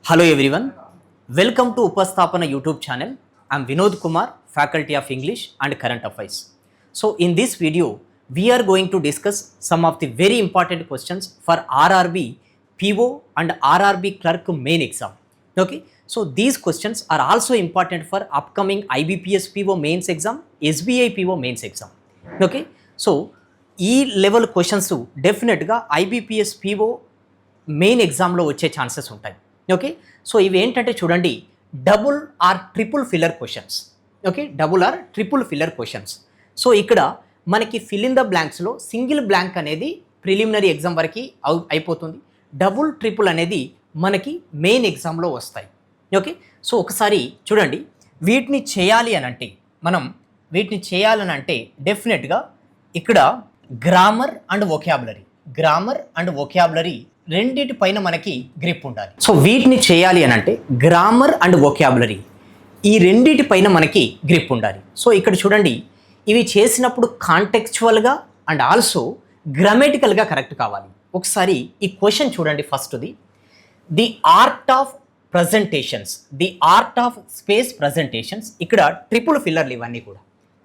Hello everyone, welcome to Upasthapana YouTube channel. I am Vinod Kumar, Faculty of English and Current Affairs. So in this video, we are going to discuss some of the very important questions for RRB PO and RRB Clerk main exam. Okay, so these questions are also important for upcoming IBPS PO mains exam, SBI PO mains exam. Okay, so ఈ level questions డెఫినెట్గా IBPS PO main ఎగ్జామ్లో వచ్చే chances ఉంటాయి. Okay, so ఇవి ఏంటంటే చూడండి, double or triple filler questions. Okay, double or triple filler questions. So ఇక్కడ మనకి ఫిల్ ఇన్ ద బ్లాంక్స్లో సింగిల్ బ్లాంక్ అనేది ప్రిలిమినరీ ఎగ్జామ్ వరకు అయిపోతుంది. డబుల్ ట్రిపుల్ అనేది మనకి మెయిన్ ఎగ్జామ్లో వస్తాయి. ఓకే, సో ఒకసారి చూడండి, వీటిని చేయాలి అని అంటే డెఫినెట్గా ఇక్కడ గ్రామర్ అండ్ వొకాబులరీ రెండింటి పైన మనకి గ్రిప్ ఉండాలి. సో వీటిని చేయాలి అని అంటే గ్రామర్ అండ్ వొకాబులరీ ఈ రెండింటి పైన మనకి గ్రిప్ ఉండాలి. సో ఇక్కడ చూడండి, ఇవి చేసినప్పుడు కాంటెక్చువల్గా అండ్ ఆల్సో గ్రామటికల్గా కరెక్ట్ కావాలి. ఒకసారి ఈ క్వశ్చన్ చూడండి, ఫస్ట్ది the art of space presentations. ఇక్కడ ట్రిపుల్ ఫిల్లర్లు ఇవన్నీ కూడా.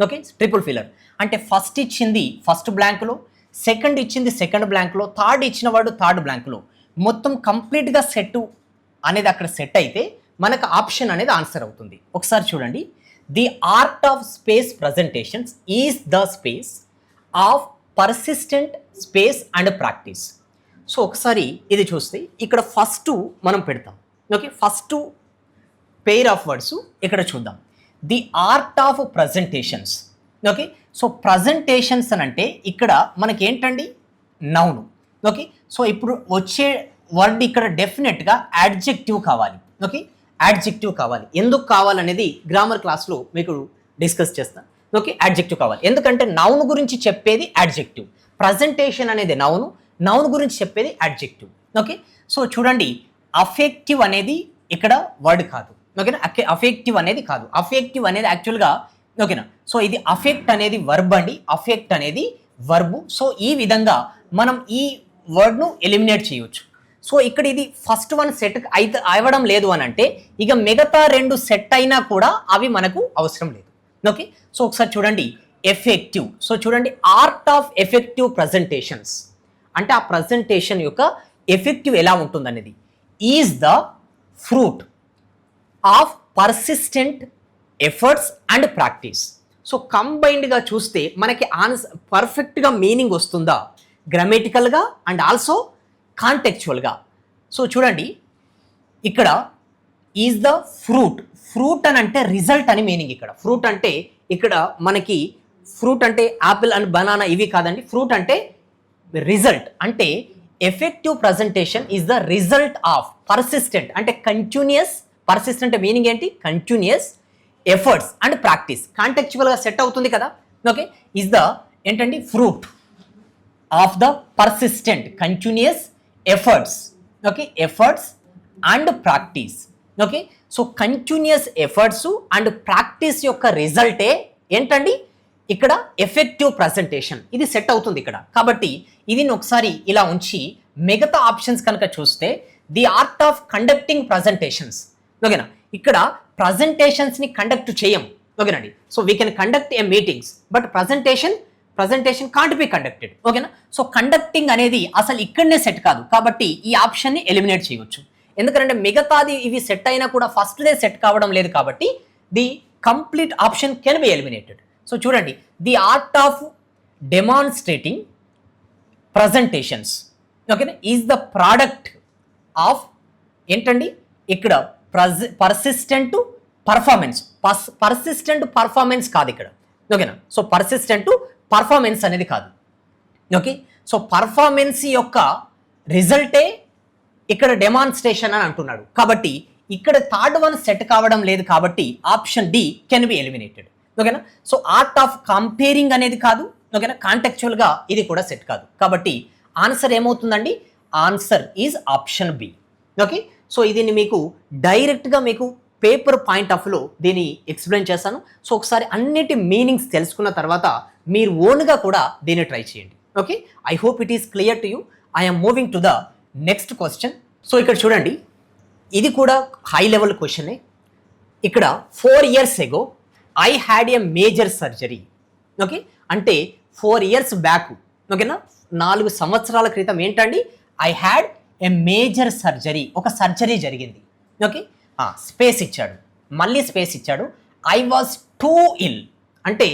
ఓకే, ట్రిపుల్ ఫిల్లర్ అంటే ఫస్ట్ ఇచ్చింది ఫస్ట్ బ్లాంక్లో, సెకండ్ ఇచ్చింది సెకండ్ బ్లాంక్లో, థర్డ్ ఇచ్చిన వాడు థర్డ్ బ్లాంక్లో, మొత్తం కంప్లీట్గా సెట్ అనేది అక్కడ సెట్ అయితే మనకు ఆప్షన్ అనేది ఆన్సర్ అవుతుంది. ఒకసారి చూడండి, the art of space presentations is the space of persistent space and practice. So ఒకసారి ఇది చూస్తే ఇక్కడ ఫస్ట్ మనం పెడతాం. Okay, first pair of words ఇక్కడ చూద్దాం. The art of presentations. Okay, so presentations అని అంటే ఇక్కడ మనకి ఏంటండి, నౌన్. ఓకే, సో ఇప్పుడు వచ్చే వర్డ్ ఇక్కడ డెఫినెట్గా యాడ్జెక్టివ్ కావాలి. ఓకే, యాడ్జెక్టివ్ కావాలి. ఎందుకు కావాలనేది గ్రామర్ క్లాస్లో మీకు డిస్కస్ చేస్తాను. ఓకే, యాడ్జెక్టివ్ కావాలి ఎందుకంటే నౌన్ గురించి చెప్పేది యాడ్జెక్టివ్, ప్రజెంటేషన్ అనేది నౌన్ గురించి చెప్పేది యాడ్జెక్టివ్. ఓకే, సో చూడండి, అఫెక్టివ్ అనేది ఇక్కడ వర్డ్ కాదు. ఓకేనా, అఫెక్టివ్ అనేది కాదు, అఫెక్టివ్ అనేది యాక్చువల్గా. ఓకేనా, సో ఇది అఫెక్ట్ అనేది వర్బ్ అండి, అఫెక్ట్ అనేది వర్బు. సో ఈ విధంగా మనం ఈ వర్డ్ను ఎలిమినేట్ చేయవచ్చు. సో ఇక్కడ ఇది ఫస్ట్ వన్ సెట్ అయితే అవ్వడం లేదు అని అంటే ఇక మిగతా రెండు సెట్ అయినా కూడా అవి మనకు అవసరం లేదు. ఓకే, సో ఒకసారి చూడండి, ఎఫెక్టివ్. సో చూడండి, ఆర్ట్ ఆఫ్ ఎఫెక్టివ్ ప్రజెంటేషన్స్ అంటే ఆ ప్రజెంటేషన్ యొక్క ఎఫెక్టివ్ ఎలా ఉంటుంది అనేది. Is the fruit of persistent efforts and practice. So కంబైన్డ్గా చూస్తే మనకి ఆన్సర్ పర్ఫెక్ట్గా మీనింగ్ వస్తుందా, గ్రామటికల్గా అండ్ ఆల్సో కాంటెక్చువల్గా. సో చూడండి, ఇక్కడ ఈజ్ ద ఫ్రూట్ అని అంటే రిజల్ట్ అని మీనింగ్. ఇక్కడ ఫ్రూట్ అంటే ఇక్కడ మనకి ఫ్రూట్ అంటే యాపిల్ అండ్ బనానా ఇవి కాదండి. ఫ్రూట్ అంటే రిజల్ట్. అంటే effective presentation is the result of persistent అంటే కంటిన్యూస్. పర్సిస్టెంట్ మీనింగ్ ఏంటి, కంటిన్యూస్ ఎఫర్ట్స్ అండ్ ప్రాక్టీస్. కాంటెక్చువల్గా సెట్ అవుతుంది కదా. ఓకే, ఈజ్ ద ఏంటండి, fruit of the persistent continuous efforts. Okay, efforts and practice. Okay, so continuous efforts and practice యొక్క రిజల్టే ఏంటండి ఇక్కడ ఎఫెక్టివ్ ప్రజెంటేషన్. ఇది సెట్ అవుతుంది ఇక్కడ. కాబట్టి ఇది ఒకసారి ఇలా ఉంచి మిగతా ఆప్షన్స్ కనుక చూస్తే the art of conducting presentations. ఓకేనా, ఇక్కడ ప్రజెంటేషన్స్ని కండక్ట్ చేయం. ఓకేనండి, so we can conduct A meetings but presentation can't be conducted. ఓకేనా, సో కండక్టింగ్ అనేది అసలు ఇక్కడనే సెట్ కాదు. కాబట్టి ఈ ఆప్షన్ని ఎలిమినేట్ చేయవచ్చు. ఎందుకంటే మిగతాది ఇవి సెట్ అయినా కూడా ఫస్ట్దే సెట్ కావడం లేదు. కాబట్టి the complete option can be eliminated. So చూడండి, the art of demonstrating presentations. ఓకేనా, ఈజ్ ద ప్రోడక్ట్ ఆఫ్ ఏంటండి ఇక్కడ పర్సిస్టెంట్ పర్ఫార్మెన్స్ కాదు ఇక్కడ. ఓకేనా, సో పర్సిస్టెంట్ పర్ఫార్మెన్స్ అనేది కాదు. ఓకే, సో పర్ఫార్మెన్స్ యొక్క రిజల్టే ఇక్కడ డెమాన్స్ట్రేషన్ అని అంటున్నాడు. కాబట్టి ఇక్కడ థర్డ్ వన్ సెట్ కావడం లేదు. కాబట్టి option D can be eliminated. ఓకేనా, సో ఆర్ట్ ఆఫ్ కంపేరింగ్ అనేది కాదు. ఓకేనా, కాంటెక్చువల్గా ఇది కూడా సెట్ కాదు. కాబట్టి ఆన్సర్ ఏమవుతుందండి, answer is option B. Okay, so ఇది మీకు డైరెక్ట్గా మీకు పేపర్ పాయింట్ ఆఫ్ వ్యూలో దీన్ని ఎక్స్ప్లెయిన్ చేస్తాను. సో ఒకసారి అన్నిటి మీనింగ్స్ తెలుసుకున్న తర్వాత మీరు ఓన్గా కూడా దీన్ని ట్రై చేయండి. Okay, I hope it is clear to you. I'm moving to the next question. So ఇక్కడ చూడండి, ఇది కూడా హై లెవెల్ క్వశ్చనే. ఇక్కడ 4 years ago I had a major surgery. Okay, అంటే 4 years బ్యాక్, ఓకేనా, 4 సంవత్సరాల క్రితం ఏంటండి, I had a major surgery, ఒక సర్జరీ జరిగింది. ఓకే, స్పేస్ ఇచ్చాడు, మళ్ళీ స్పేస్ ఇచ్చాడు. ఐ వాజ్ టూ ఇల్ అంటే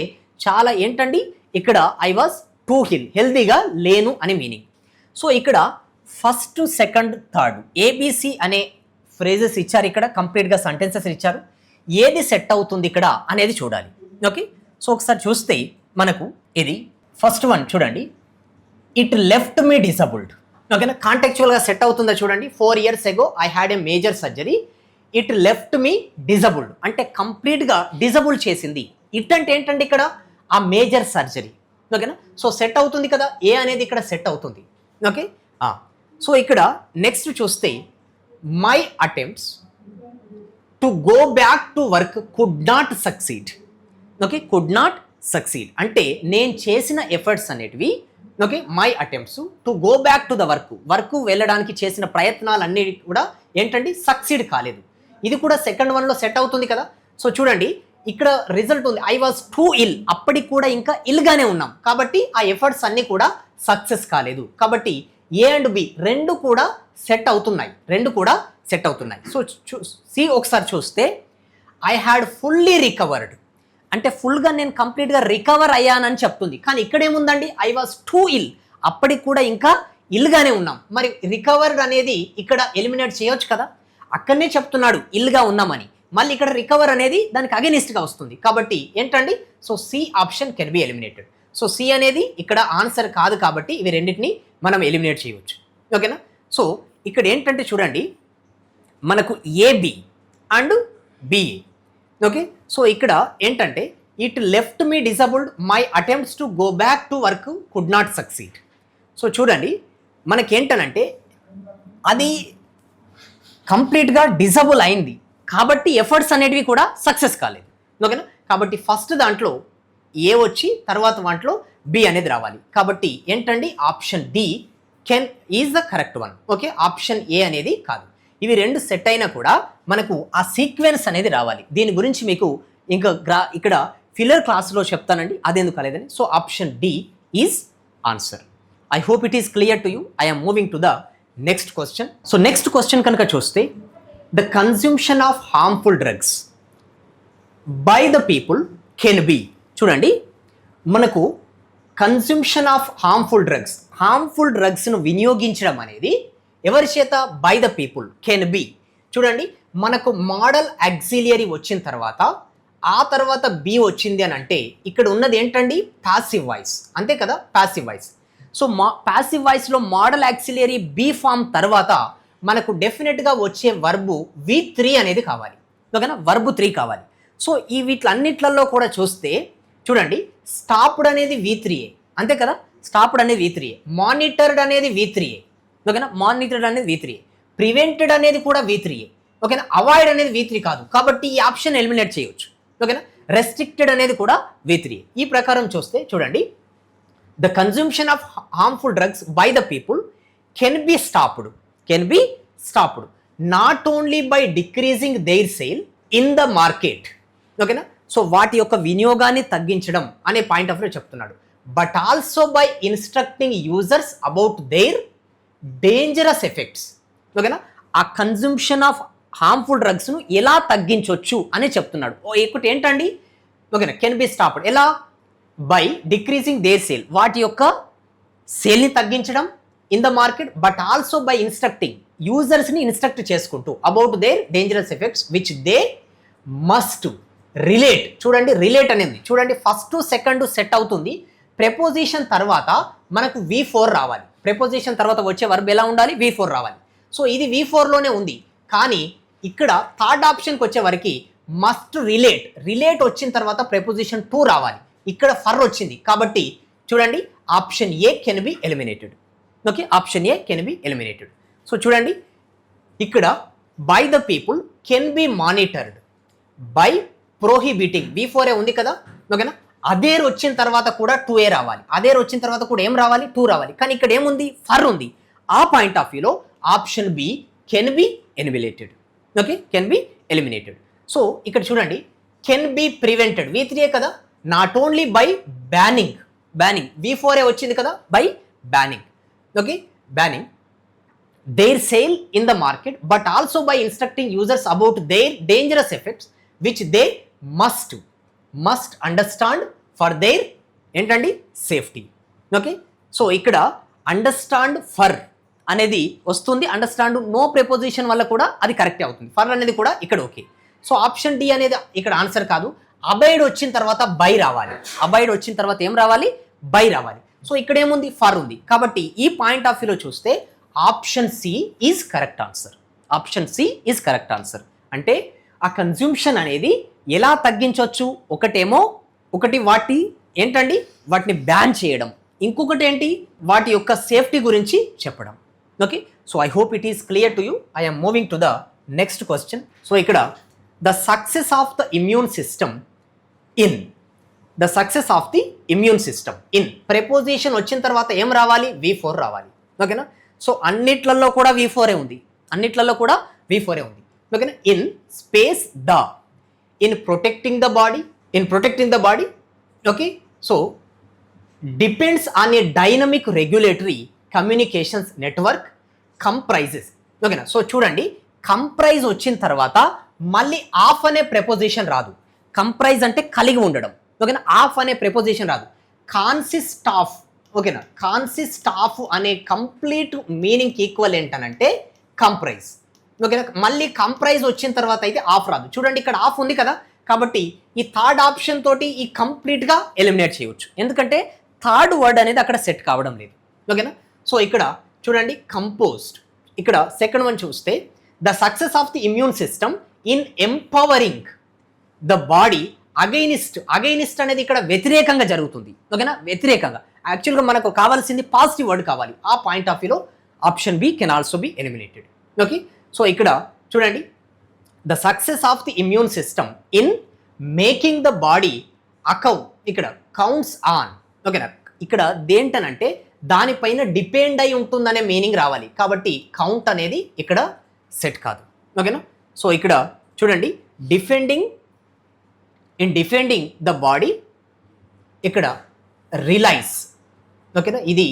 చాలా ఏంటండి, ఇక్కడ ఐ వాజ్ టూ హెల్తీగా లేను అని మీనింగ్. సో ఇక్కడ ఫస్ట్, సెకండ్, థర్డ్ ఏబిసి అనే ఫ్రేజెస్ ఇచ్చారు, ఇక్కడ కంప్లీట్గా సెంటెన్సెస్ ఇచ్చారు. ఏది సెట్ అవుతుంది ఇక్కడ అనేది చూడాలి. ఓకే, సో ఒకసారి చూస్తే మనకు ఇది ఫస్ట్ వన్ చూడండి, ఇట్ లెఫ్ట్ మీ డిసబుల్డ్. ఓకేనా, కాంటెక్చువల్గా సెట్ అవుతుందా చూడండి. 4 years ago I had a major surgery, it left me disabled అంటే కంప్లీట్గా డిజబుల్ చేసింది. ఇట్ అంటే ఏంటంటే ఇక్కడ ఆ మేజర్ సర్జరీ. ఓకేనా, సో సెట్ అవుతుంది కదా, ఏ అనేది ఇక్కడ సెట్ అవుతుంది. ఓకే, సో ఇక్కడ నెక్స్ట్ చూస్తే my attempts to go back to work could not succeed. Okay, could not succeed అంటే నేను చేసిన ఎఫర్ట్స్ అనేటివి, okay, my attempts to go back to the work వెళ్ళడానికి చేసిన ప్రయత్నాలన్నీ కూడా ఏంటండి, సక్సీడ్ కాలేదు. ఇది కూడా సెకండ్ వన్లో సెట్ అవుతుంది కదా. సో చూడండి ఇక్కడ రిజల్ట్ ఉంది, ఐ వాజ్ టూ ఇల్, అప్పటికి కూడా ఇంకా ఇల్గానే ఉన్నాం కాబట్టి ఆ ఎఫర్ట్స్ అన్నీ కూడా సక్సెస్ కాలేదు. కాబట్టి ఏ అండ్ బి రెండు కూడా సెట్ అవుతున్నాయి, సో సి ఒకసారి చూస్తే ఐ హ్యాడ్ ఫుల్లీ రికవర్డ్ అంటే ఫుల్గా నేను కంప్లీట్గా రికవర్ అయ్యానని చెప్తుంది. కానీ ఇక్కడ ఏముందండి, ఐ వాజ్ టూ ఇల్, అప్పటికి కూడా ఇంకా ఇల్గానే ఉన్నాం. మరి రికవర్డ్ అనేది ఇక్కడ ఎలిమినేట్ చేయొచ్చు కదా, అక్కడనే చెప్తున్నాడు ఇల్గా ఉన్నామని, మళ్ళీ ఇక్కడ రికవర్ అనేది దానికి అగెనిస్ట్గా వస్తుంది. కాబట్టి ఏంటండి, so C option can be eliminated. So C అనేది ఇక్కడ ఆన్సర్ కాదు కాబట్టి ఇవి రెండింటిని మనం ఎలిమినేట్ చేయవచ్చు. ఓకేనా, సో ఇక్కడ ఏంటంటే చూడండి మనకు AB and BA. Okay, so ఇక్కడ ఏంటంటే it left me disabled, my attempts to go back to work could not succeed. So చూడండి మనకేంటనంటే అది కంప్లీట్గా డిజబుల్ అయింది కాబట్టి ఎఫర్ట్స్ అనేటివి కూడా సక్సెస్ కాలేదు. ఓకేనా, కాబట్టి ఫస్ట్ దాంట్లో ఏ వచ్చి తర్వాత దాంట్లో బి అనేది రావాలి. కాబట్టి ఏంటండి option D can is the correct one. Okay, option A అనేది కాదు. ఇవి రెండు సెట్ అయినా కూడా మనకు ఆ సీక్వెన్స్ అనేది రావాలి. దీని గురించి మీకు ఇంకా ఇక్కడ ఫిల్లర్ క్లాస్లో చెప్తానండి, అదెందుకు కాలేదని. So option D is answer. I hope it is clear to you. I'm moving to the next question. So next question కనుక చూస్తే the consumption of harmful drugs by the people can be. చూడండి మనకు consumption of harmful డ్రగ్స్ను వినియోగించడం అనేది ఎవరి చేత, by the people can be. చూడండి మనకు మోడల్ ఆక్సిలియరీ వచ్చిన తర్వాత ఆ తర్వాత బి వచ్చింది అని అంటే ఇక్కడ ఉన్నది ఏంటండి, ప్యాసివ్ వాయిస్, అంతే కదా, ప్యాసివ్ వాయిస్. సో ప్యాసివ్ వాయిస్లో మోడల్ ఆక్సిలియరీ బి ఫామ్ తర్వాత మనకు డెఫినెట్గా వచ్చే వర్బు V3 అనేది కావాలి. ఓకేనా, వర్బు 3 కావాలి. సో ఈ వీటిలన్నిట్లలో కూడా చూస్తే చూడండి స్టాప్డ్ అనేది V3ఏ, అంతే కదా, స్టాప్డ్ అనేది V3ఏ, మానిటర్డ్ అనేది V3ఏ. ఓకేనా, మానిటర్డ్ అనేది V3ఏ, ప్రివెంటెడ్ అనేది కూడా V3ఏ. ఓకేనా, అవాయిడ్ అనేది V3 కాదు కాబట్టి ఈ ఆప్షన్ ఎలిమినేట్ చేయవచ్చు. ఓకేనా, రెస్ట్రిక్టెడ్ అనేది కూడా V3ఏ. ఈ ప్రకారం చూస్తే చూడండి the consumption of harmful drugs by the people can be stopped not only by decreasing their sale in the market. ఓకేనా, సో వాటి యొక్క వినియోగాన్ని తగ్గించడం అనే పాయింట్ ఆఫ్ వ్యూ చెప్తున్నాడు. But also by instructing users about their dangerous effects. ఓకేనా, ఆ consumption of harmful డ్రగ్స్ను ఎలా తగ్గించవచ్చు అని చెప్తున్నాడు. ఒకటి ఏంటండి, ఓకేనా, కెన్ బి స్టాప్డ్ ఎలా, బై డిక్రీజింగ్ దేర్ సేల్, వాటి యొక్క సేల్ని తగ్గించడం in the market, but also by instructing యూజర్స్ని ఇన్స్ట్రక్ట్ చేసుకుంటూ about their dangerous effects which they must relate. చూడండి రిలేట్ అనేది చూడండి ఫస్ట్ సెకండ్ సెట్ అవుతుంది, ప్రెపోజిషన్ తర్వాత మనకు V4 రావాలి. ప్రెపోజిషన్ తర్వాత వచ్చే వర్బ్ ఎలా ఉండాలి, V4 రావాలి. సో ఇది V4లోనే ఉంది, కానీ ఇక్కడ థర్డ్ ఆప్షన్కి వచ్చే వరకు మస్ట్ రిలేట్ వచ్చిన తర్వాత ప్రెపోజిషన్ 2 రావాలి. ఇక్కడ ఫర్ వచ్చింది కాబట్టి చూడండి option A can be eliminated. Okay, option A can be eliminated. So చూడండి ఇక్కడ by the people can be monitored by prohibiting, V4ఏ ఉంది కదా. ఓకేనా, అదేర్ వచ్చిన తర్వాత కూడా 2A రావాలి, అదేర్ వచ్చిన తర్వాత కూడా ఏం రావాలి, 2 రావాలి. కానీ ఇక్కడ ఏముంది, ఫర్ ఉంది. ఆ పాయింట్ ఆఫ్ వ్యూలో option B can be eliminated. Okay, can be eliminated. So ఇక్కడ చూడండి, కెన్ బి ప్రివెంటెడ్ V3 కదా, not only by banning, V4 వచ్చింది కదా, by banning. Okay, banning their sale in the market, but also by instructing users about their dangerous effects which they must understand for their ఏంటండి safety. Okay, so ఇక్కడ understand for అనేది వస్తుంది, understand no preposition వల్ల కూడా అది కరెక్టే అవుతుంది, for అనేది కూడా ఇక్కడ ఓకే. సో ఆప్షన్ డి అనేది ఇక్కడ ఆన్సర్ కాదు, అబైడ్ వచ్చిన తర్వాత బై రావాలి, అబైడ్ వచ్చిన తర్వాత ఏం రావాలి, బై రావాలి. సో ఇక్కడ ఏముంది, ఫర్ ఉంది, కాబట్టి ఈ పాయింట్ ఆఫ్ వ్యూలో చూస్తే option C is correct answer. Option C is correct answer. అంటే ఆ కన్జ్యూమ్షన్ అనేది ఎలా తగ్గించవచ్చు, ఒకటి వాటిని బ్యాన్ చేయడం, ఇంకొకటి ఏంటి వాటి యొక్క సేఫ్టీ గురించి చెప్పడం. Okay, so I hope it is clear to you. I am moving to the next question. So ఇక్కడ the success of the immune system in preposition వచ్చిన తర్వాత ఏం రావాలి, V4 రావాలి. ఓకేనా, సో అన్నిట్లలో కూడా V4 ఉంది, ఓకేనా. In space the, in protecting the body, okay. So depends on a dynamic regulatory communications network comprises. ఓకేనా, సో చూడండి, కంప్రైజ్ వచ్చిన తర్వాత మళ్ళీ ఆఫ్ అనే ప్రెపోజిషన్ రాదు. కంప్రైజ్ అంటే కలిగి ఉండడం, ఓకేనా. ఆఫ్ అనే ప్రెపోజిషన్ రాదు. కాన్సిస్ట్ ఆఫ్, ఓకేనా, కాన్సిస్ట్ ఆఫ్ అనే కంప్లీట్ మీనింగ్ ఈక్వల్ ఏంటనంటే కంప్రైజ్. ఓకేనా, మళ్ళీ కంప్రైజ్ వచ్చిన తర్వాత అయితే ఆఫ్ రాదు. చూడండి, ఇక్కడ ఆఫ్ ఉంది కదా, కాబట్టి ఈ థర్డ్ ఆప్షన్ తోటి ఈ కంప్లీట్గా ఎలిమినేట్ చేయవచ్చు, ఎందుకంటే థర్డ్ వర్డ్ అనేది అక్కడ సెట్ కావడం లేదు. ఓకేనా, సో ఇక్కడ చూడండి, కంపోజ్డ్. ఇక్కడ సెకండ్ వన్ చూస్తే the success of the immune system in empowering the body against అనేది ఇక్కడ వ్యతిరేకంగా జరుగుతుంది. ఓకేనా, వ్యతిరేకంగా. యాక్చువల్గా మనకు కావాల్సింది పాజిటివ్ వర్డ్ కావాలి. ఆ పాయింట్ ఆఫ్ వ్యూలో option B can also be eliminated. Okay, so ఇక్కడ చూడండి, the success of the immune system in making the body ఇక్కడ కౌంట్స్ ఆన్. ఓకేనా, ఇక్కడ దేంటనంటే దానిపైన డిపెండ్ అయి ఉంటుందనే మీనింగ్ రావాలి, కాబట్టి కౌంట్ అనేది ఇక్కడ సెట్ కాదు. ఓకేనా, సో ఇక్కడ చూడండి, డిఫెండింగ్ ద బాడీ, ఇక్కడ రిలైజ్. ఓకేనా, ఇది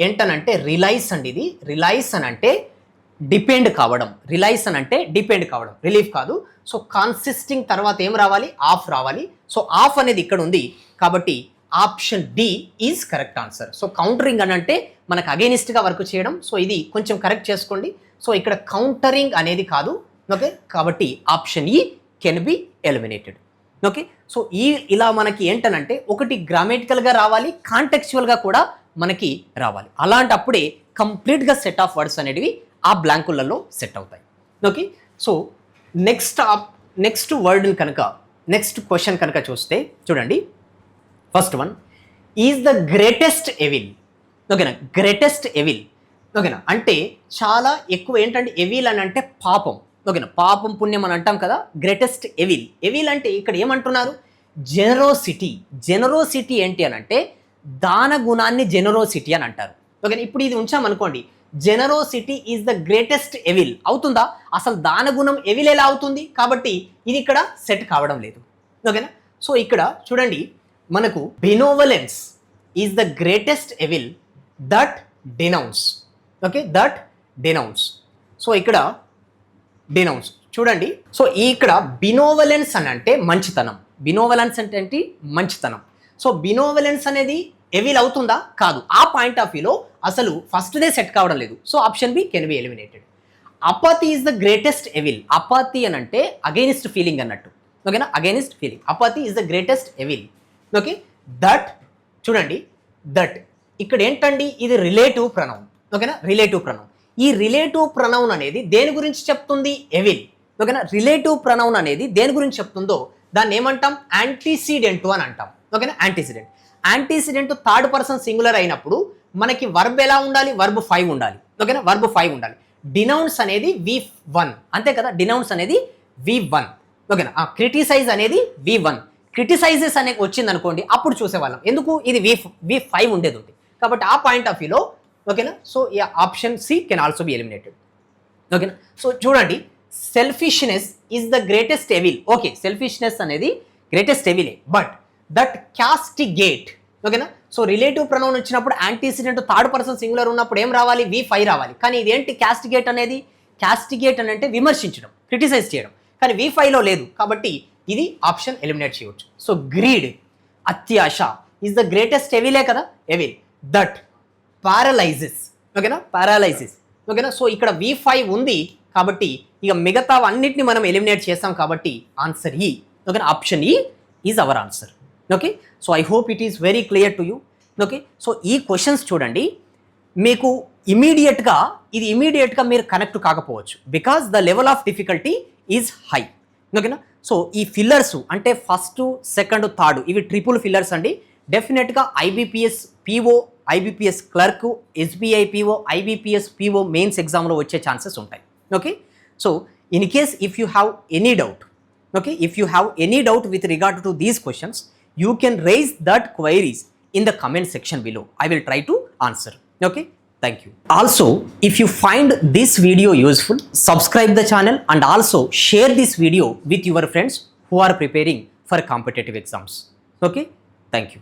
ఏంటనంటే రిలైజ్ అండి, ఇది రిలైజ్ అని అంటే డిపెండ్ కావడం, రిలీఫ్ కాదు. సో కాన్సిస్టింగ్ తర్వాత ఏం రావాలి, ఆఫ్ రావాలి. సో ఆఫ్ అనేది ఇక్కడ ఉంది, కాబట్టి option D is correct answer. So countering అని అంటే మనకు అగైనిస్ట్గా వర్క్ చేయడం. సో ఇది కొంచెం కరెక్ట్ చేసుకోండి. సో ఇక్కడ కౌంటరింగ్ అనేది కాదు. ఓకే, కాబట్టి ఆప్షన్ ఈ can be eliminated. Okay, so ఇలా మనకి ఏంటనంటే ఒకటి గ్రామటికల్గా రావాలి, కాంటెక్చువల్గా కూడా మనకి రావాలి. అలాంటప్పుడే కంప్లీట్గా సెట్ ఆఫ్ వర్డ్స్ అనేటివి ఆ బ్లాంకులలో సెట్ అవుతాయి. ఓకే, సో నెక్స్ట్ వర్డ్ని కనుక, నెక్స్ట్ క్వశ్చన్ కనుక చూస్తే చూడండి, first one is the greatest evil. ఓకేనా, గ్రేటెస్ట్ ఎవిల్. ఓకేనా, అంటే చాలా ఎక్కువ ఏంటంటే ఎవిల్ అని అంటే పాపం. ఓకేనా, పాపం పుణ్యం అని అంటాం కదా. గ్రేటెస్ట్ ఎవిల్ అంటే ఇక్కడ ఏమంటున్నారు, జెనరోసిటీ ఏంటి అని అంటే దాన గుణాన్ని జెనరోసిటీ అని అంటారు. ఓకేనా, ఇప్పుడు ఇది ఉంచామనుకోండి, జెనరోసిటీ ఈజ్ ద గ్రేటెస్ట్ ఎవిల్ అవుతుందా, అసలు దాన గుణం ఎవిల్ ఎలా అవుతుంది, కాబట్టి ఇది ఇక్కడ సెట్ కావడం లేదు. ఓకేనా, సో ఇక్కడ చూడండి, మనకు benevolence is the greatest evil that denounces. Okay, that denounces. So ఇక్కడ డినౌన్స్ చూడండి, సో ఇక్కడ బినోవలెన్స్ అని అంటే మంచితనం. బినోవలెన్స్ అంటే ఏంటి, మంచితనం. సో బినోవలెన్స్ అనేది ఎవిల్ అవుతుందా, కాదు. ఆ పాయింట్ ఆఫ్ వ్యూలో అసలు ఫస్ట్దే సెట్ కావడం లేదు. So option B can be eliminated. Apathy is the greatest evil. Apathy అని అంటే అగైనిస్ట్ ఫీలింగ్ అన్నట్టు. ఓకేనా, against feeling. Apathy is the greatest evil. Okay, that చూడండి, దట్ ఇక్కడ ఏంటండి, ఇది రిలేటివ్ ప్రొనౌన్. ఓకేనా, రిలేటివ్ ప్రొనౌన్. ఈ రిలేటివ్ ప్రొనౌన్ అనేది దేని గురించి చెప్తుంది, ఎవిల్. ఓకేనా, రిలేటివ్ ప్రొనౌన్ అనేది దేని గురించి చెప్తుందో దాన్ని ఏమంటాం, యాంటీసిడెంట్ అని అంటాం. ఓకేనా, యాంటీసిడెంట్ థర్డ్ పర్సన్ సింగులర్ అయినప్పుడు మనకి వర్బ్ ఎలా ఉండాలి, వర్బ్ 5 ఉండాలి. ఓకేనా, వర్బ్ 5 ఉండాలి. డినౌన్స్ అనేది V1 అంతే కదా, డినౌన్స్ అనేది V1. ఓకేనా, క్రిటిసైజ్ అనేది V1. క్రిటిసైజెస్ అనేది వచ్చింది అనుకోండి, అప్పుడు చూసేవాళ్ళం, ఎందుకు ఇది V5 ఉండేది ఉంది. కాబట్టి ఆ పాయింట్ ఆఫ్ వ్యూలో ఓకేనా, సో ఈ option C can also be eliminated. ఓకేనా, సో చూడండి, selfishness is the greatest evil. Okay, selfishness అనేది గ్రేటెస్ట్ ఎవిలే, బట్ దట్ క్యాస్టిగేట్. ఓకేనా? సో రిలేటివ్ ప్రొనౌన్ వచ్చినప్పుడు యాంటీసిడెంట్ థర్డ్ పర్సన్ సింగులర్ ఉన్నప్పుడు ఏం రావాలి? V5 రావాలి. కానీ ఇదేంటి క్యాస్టిగేట్ అనేది? క్యాస్టిగేట్ అని అంటే విమర్శించడం, క్రిటిసైజ్ చేయడం, కానీ V5లో లేదు కాబట్టి ఇది ఆప్షన్ ఎలిమినేట్ చేయవచ్చు. సో గ్రీడ్, అత్యాశ ఈజ్ ద గ్రేటెస్ట్ ఎవిలే కదా, ఎవిల్. దట్ పారలైజెస్. ఓకేనా? పారాలైసిస్. ఓకేనా? సో ఇక్కడ V5 ఉంది కాబట్టి ఇక మిగతా అన్నిటిని మనం ఎలిమినేట్ చేస్తాం కాబట్టి ఆన్సర్ ఈ. ఓకేనా? ఆప్షన్ ఈ is our answer. Okay, so I hope it is very clear to you. Okay, so ఈ క్వశ్చన్స్ చూడండి, మీకు ఇమీడియట్గా మీరు కనెక్ట్ కాకపోవచ్చు because the level of difficulty is high. ఓకేనా? సో ఈ ఫిల్లర్స్ అంటే ఫస్ట్, సెకండ్, థర్డ్ ఇవి ట్రిపుల్ ఫిల్లర్స్ అండి. డెఫినెట్గా IBPS PO, IBPS clerk, SBI PO, IBPS PO mains ఎగ్జామ్లో వచ్చే ఛాన్సెస్ ఉంటాయి. Okay, so in case if you have any doubt, okay, if you have any doubt with regard to these questions, you can raise that queries in the comment section below. I will try to answer. Okay, thank you. Also, if you find this video useful, subscribe the channel and also share this video with your friends who are preparing for competitive exams. Okay, thank you.